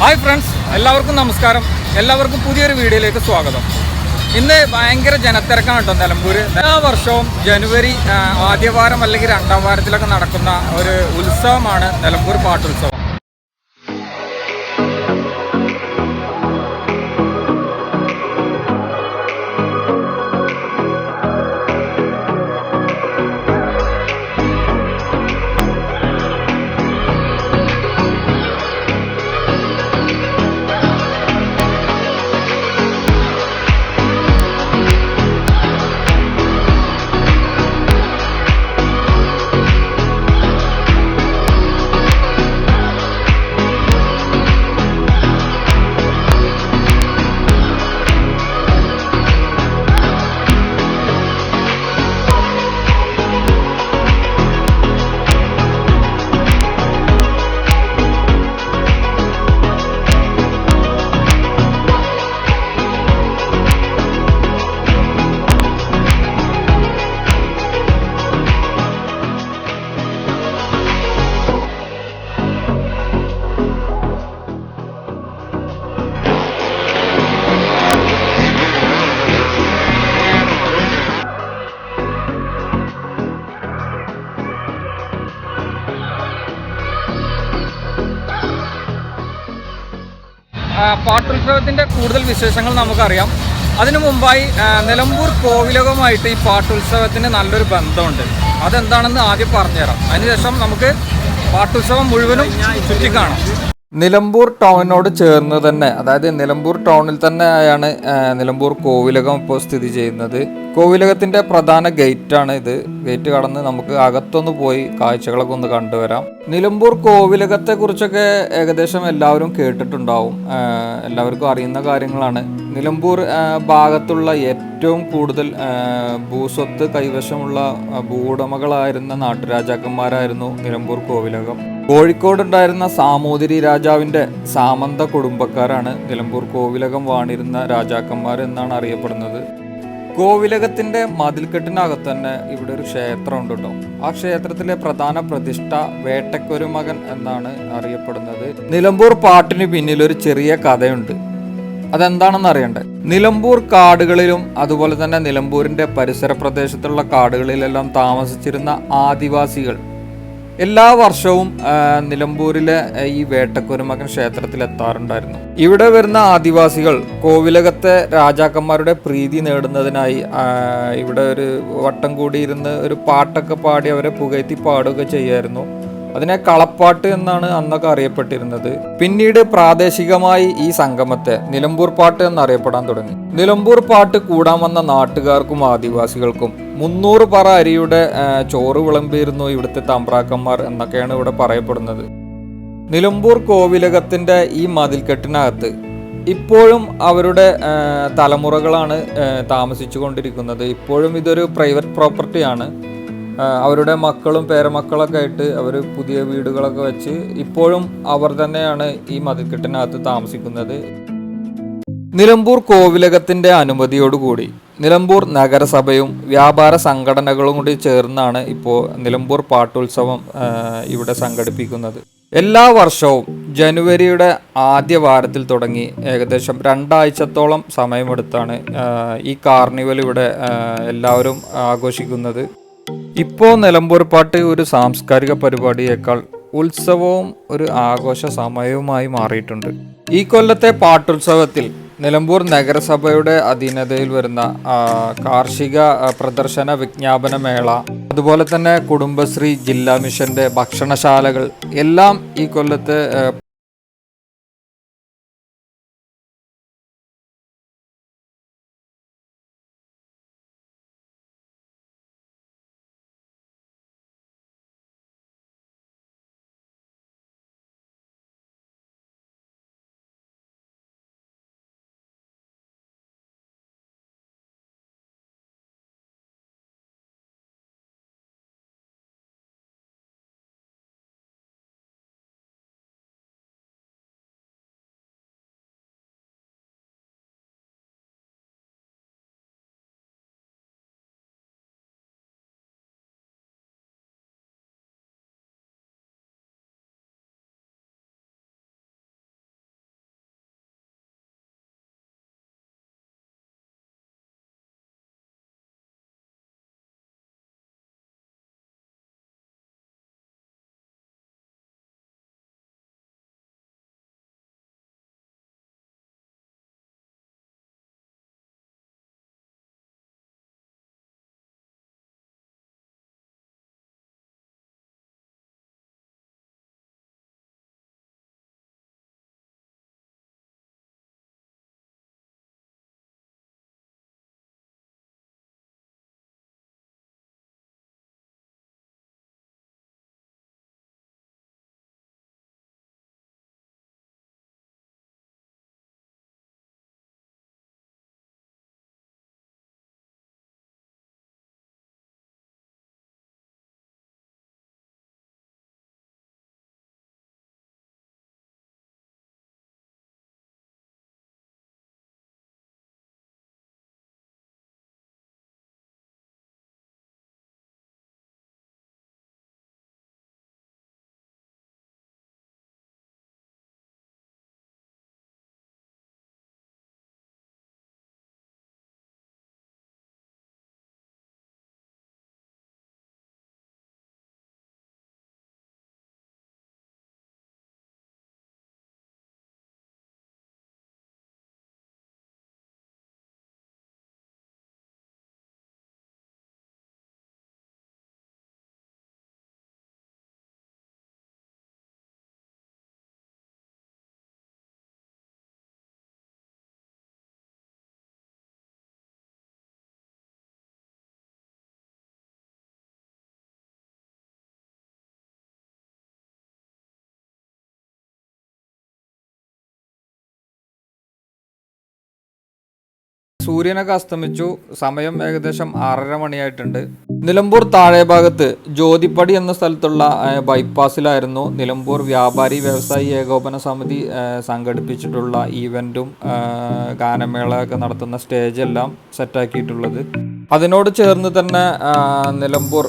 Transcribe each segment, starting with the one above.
Hi friends, എല്ലാവർക്കും നമസ്കാരം. എല്ലാവർക്കും പുതിയൊരു വീഡിയോയിലേക്ക് സ്വാഗതം. ഇന്ന് ഭയങ്കര ജനത്തിരക്കാണ് കേട്ടോ നിലമ്പൂർ. എല്ലാ വർഷവും ജനുവരി ആദ്യവാരം അല്ലെങ്കിൽ രണ്ടാം വാരത്തിലൊക്കെ നടക്കുന്ന ഒരു ഉത്സവമാണ് നിലമ്പൂർ പാട്ടുത്സവം. പാട്ടുത്സവത്തിൻ്റെ കൂടുതൽ വിശേഷങ്ങൾ നമുക്കറിയാം. അതിനു മുമ്പായി നിലമ്പൂർ കോവിലകവുമായിട്ട് ഈ പാട്ടുത്സവത്തിന് നല്ലൊരു ബന്ധമുണ്ട്. അതെന്താണെന്ന് ആദ്യം പറഞ്ഞുതരാം. അതിനുശേഷം നമുക്ക് പാട്ടുത്സവം മുഴുവനും ചുറ്റിക്കാണാം. നിലമ്പൂർ ടൗണിനോട് ചേർന്ന് തന്നെ, അതായത് നിലമ്പൂർ ടൗണിൽ തന്നെയാണ് നിലമ്പൂർ കോവിലകം ഇപ്പോൾ സ്ഥിതി ചെയ്യുന്നത്. കോവിലകത്തിൻ്റെ പ്രധാന ഗേറ്റാണ് ഇത്. ഗേറ്റ് കടന്ന് നമുക്ക് അകത്തൊന്ന് പോയി കാഴ്ചകളൊക്കെ ഒന്ന് കണ്ടുവരാം. നിലമ്പൂർ കോവിലകത്തെ കുറിച്ചൊക്കെ ഏകദേശം എല്ലാവരും കേട്ടിട്ടുണ്ടാവും, എല്ലാവർക്കും അറിയുന്ന കാര്യങ്ങളാണ്. നിലമ്പൂർ ഭാഗത്തുള്ള ഏറ്റവും കൂടുതൽ ഭൂസ്വത്ത് കൈവശമുള്ള ഭൂവുടമകളായിരുന്ന നാട്ടുരാജാക്കന്മാരായിരുന്നു നിലമ്പൂർ കോവിലകം. കോഴിക്കോട് ഉണ്ടായിരുന്ന സാമൂതിരി രാജാവിൻ്റെ സാമന്ത കുടുംബക്കാരാണ് നിലമ്പൂർ കോവിലകം വാണിരുന്ന രാജാക്കന്മാർ എന്നാണ് അറിയപ്പെടുന്നത്. കോവിലകത്തിൻ്റെ മതിൽക്കെട്ടിനകത്ത് തന്നെ ഇവിടെ ഒരു ക്ഷേത്രമുണ്ട് കേട്ടോ. ആ ക്ഷേത്രത്തിലെ പ്രധാന പ്രതിഷ്ഠ വേട്ടക്കൊരു മകൻ എന്നാണ് അറിയപ്പെടുന്നത്. നിലമ്പൂർ പാട്ടിന് പിന്നിൽ ഒരു ചെറിയ കഥയുണ്ട്. അതെന്താണെന്ന് അറിയണ്ടേ? നിലമ്പൂർ കാടുകളിലും അതുപോലെ തന്നെ നിലമ്പൂരിൻ്റെ പരിസര പ്രദേശത്തുള്ള കാടുകളിലെല്ലാം താമസിച്ചിരുന്ന ആദിവാസികൾ എല്ലാ വർഷവും നിലമ്പൂരിലെ ഈ വേട്ടക്കുരുമകൻ ക്ഷേത്രത്തിൽ എത്താറുണ്ടായിരുന്നു. ഇവിടെ വരുന്ന ആദിവാസികൾ കോവിലകത്തെ രാജാക്കന്മാരുടെ പ്രീതി നേടുന്നതിനായി ഇവിടെ ഒരു വട്ടം കൂടിയിരുന്ന് ഒരു പാട്ടൊക്കെ പാടി അവരെ പുകഴ്ത്തി പാടുകയൊക്കെ ചെയ്യായിരുന്നു. അതിനെ കളപ്പാട്ട് എന്നാണ് അന്നൊക്കെ അറിയപ്പെട്ടിരുന്നത്. പിന്നീട് പ്രാദേശികമായി ഈ സംഗമത്തെ നിലമ്പൂർ പാട്ട് എന്നറിയപ്പെടാൻ തുടങ്ങി. നിലമ്പൂർ പാട്ട് കൂടാൻ വന്ന നാട്ടുകാർക്കും ആദിവാസികൾക്കും 300 പറ അരിയുടെ ചോറ് വിളമ്പിയിരുന്നു ഇവിടുത്തെ തമ്പ്രാക്കന്മാർ എന്നൊക്കെയാണ് ഇവിടെ പറയപ്പെടുന്നത്. നിലമ്പൂർ കോവിലകത്തിൻ്റെ ഈ മതിൽക്കെട്ടിനകത്ത് ഇപ്പോഴും അവരുടെ തലമുറകളാണ് താമസിച്ചു കൊണ്ടിരിക്കുന്നത്. ഇപ്പോഴും ഇതൊരു പ്രൈവറ്റ് പ്രോപ്പർട്ടിയാണ്. അവരുടെ മക്കളും പേരമക്കളൊക്കെ ആയിട്ട് അവർ പുതിയ വീടുകളൊക്കെ വെച്ച് ഇപ്പോഴും അവർ തന്നെയാണ് ഈ മതിൽക്കെട്ടിനകത്ത് താമസിക്കുന്നത്. നിലമ്പൂർ കോവിലകത്തിൻ്റെ അനുമതിയോടുകൂടി നിലമ്പൂർ നഗരസഭയും വ്യാപാര സംഘടനകളും കൂടി ചേർന്നാണ് ഇപ്പോൾ നിലമ്പൂർ പാട്ടുത്സവം ഇവിടെ സംഘടിപ്പിക്കുന്നത്. എല്ലാ വർഷവും ജനുവരിയുടെ ആദ്യ വാരത്തിൽ തുടങ്ങി ഏകദേശം 2 ആഴ്ചത്തോളം സമയമെടുത്താണ് ഈ കാർണിവൽ ഇവിടെ എല്ലാവരും ആഘോഷിക്കുന്നത്. ഇപ്പോൾ നിലമ്പൂർ പാട്ട് ഒരു സാംസ്കാരിക പരിപാടിയേക്കാൾ ഉത്സവവും ഒരു ആഘോഷ സമയവുമായി മാറിയിട്ടുണ്ട്. ഈ കൊല്ലത്തെ പാട്ടുത്സവത്തിൽ നിലമ്പൂർ നഗരസഭയുടെ അധീനതയിൽ വരുന്ന കാർഷിക പ്രദർശന വിജ്ഞാപന മേള, അതുപോലെ തന്നെ കുടുംബശ്രീ ജില്ലാ മിഷന്റെ ഭക്ഷണശാലകൾ എല്ലാം ഈ കൊല്ലത്തെ സൂര്യനൊക്കെ അസ്തമിച്ചു. സമയം ഏകദേശം 6:30 മണിയായിട്ടുണ്ട്. നിലമ്പൂർ താഴെ ഭാഗത്ത് ജ്യോതിപ്പടി എന്ന സ്ഥലത്തുള്ള ബൈപ്പാസിലായിരുന്നു നിലമ്പൂർ വ്യാപാരി വ്യവസായി ഏകോപന സമിതി സംഘടിപ്പിച്ചിട്ടുള്ള ഈവൻറ്റും ഗാനമേള ഒക്കെ നടത്തുന്ന സ്റ്റേജെല്ലാം സെറ്റാക്കിയിട്ടുള്ളത്. അതിനോട് ചേർന്ന് തന്നെ നിലമ്പൂർ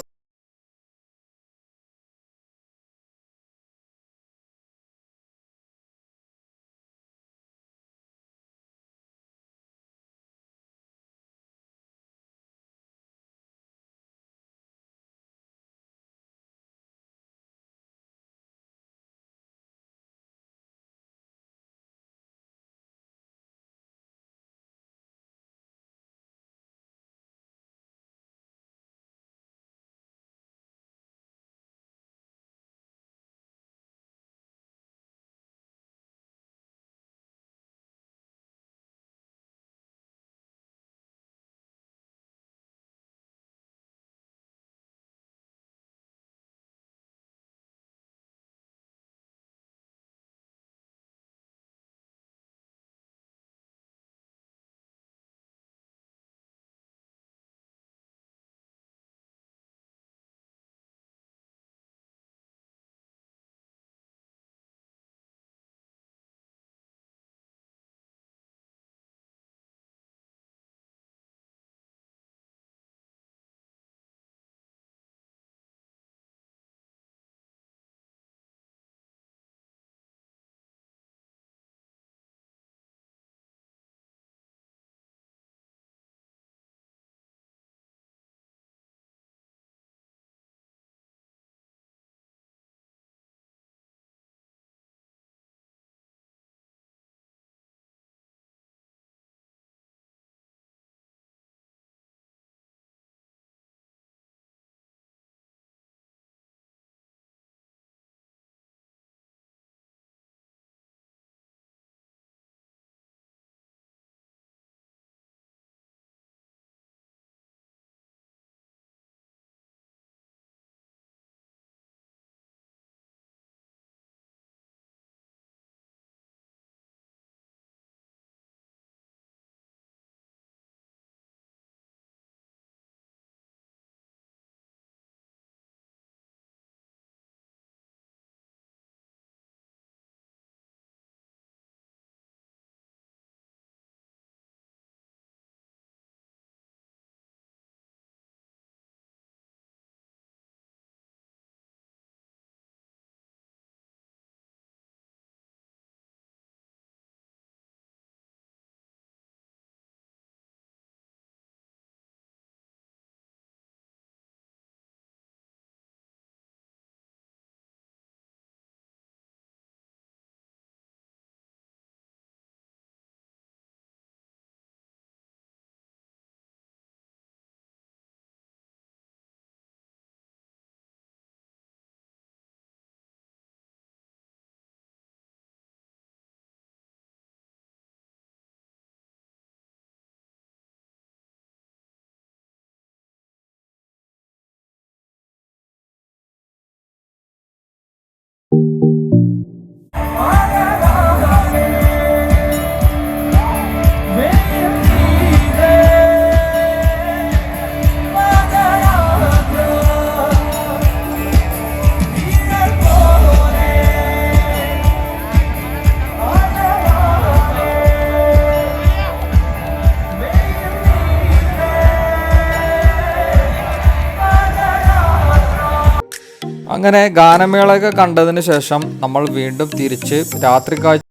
അങ്ങനെ ഗാനമേളയൊക്കെ കണ്ടതിന് ശേഷം നമ്മൾ വീണ്ടും തിരിച്ച് രാത്രി കാഴ്ച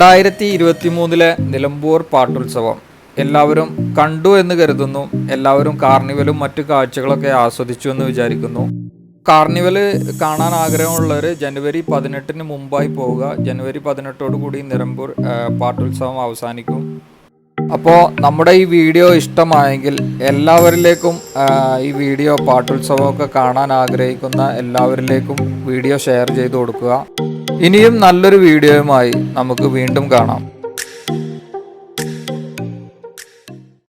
2023 നിലമ്പൂർ പാട്ടുത്സവം എല്ലാവരും കണ്ടു എന്ന് കരുതുന്നു. എല്ലാവരും കാർണിവലും മറ്റു കാഴ്ചകളൊക്കെ ആസ്വദിച്ചു എന്ന് വിചാരിക്കുന്നു. കാർണിവല് കാണാൻ ആഗ്രഹമുള്ളവർ ജനുവരി 18 മുമ്പായി പോവുക. ജനുവരി 18 കൂടി നിലമ്പൂർ പാട്ടുത്സവം അവസാനിക്കും. അപ്പോൾ നമ്മുടെ ഈ വീഡിയോ ഇഷ്ടമായെങ്കിൽ എല്ലാവരിലേക്കും ഈ വീഡിയോ പാട്ടുത്സവമൊക്കെ കാണാൻ ആഗ്രഹിക്കുന്ന എല്ലാവരിലേക്കും വീഡിയോ ഷെയർ ചെയ്ത് കൊടുക്കുക. ഇനിയും നല്ലൊരു വീഡിയോയുമായി നമുക്ക് വീണ്ടും കാണാം.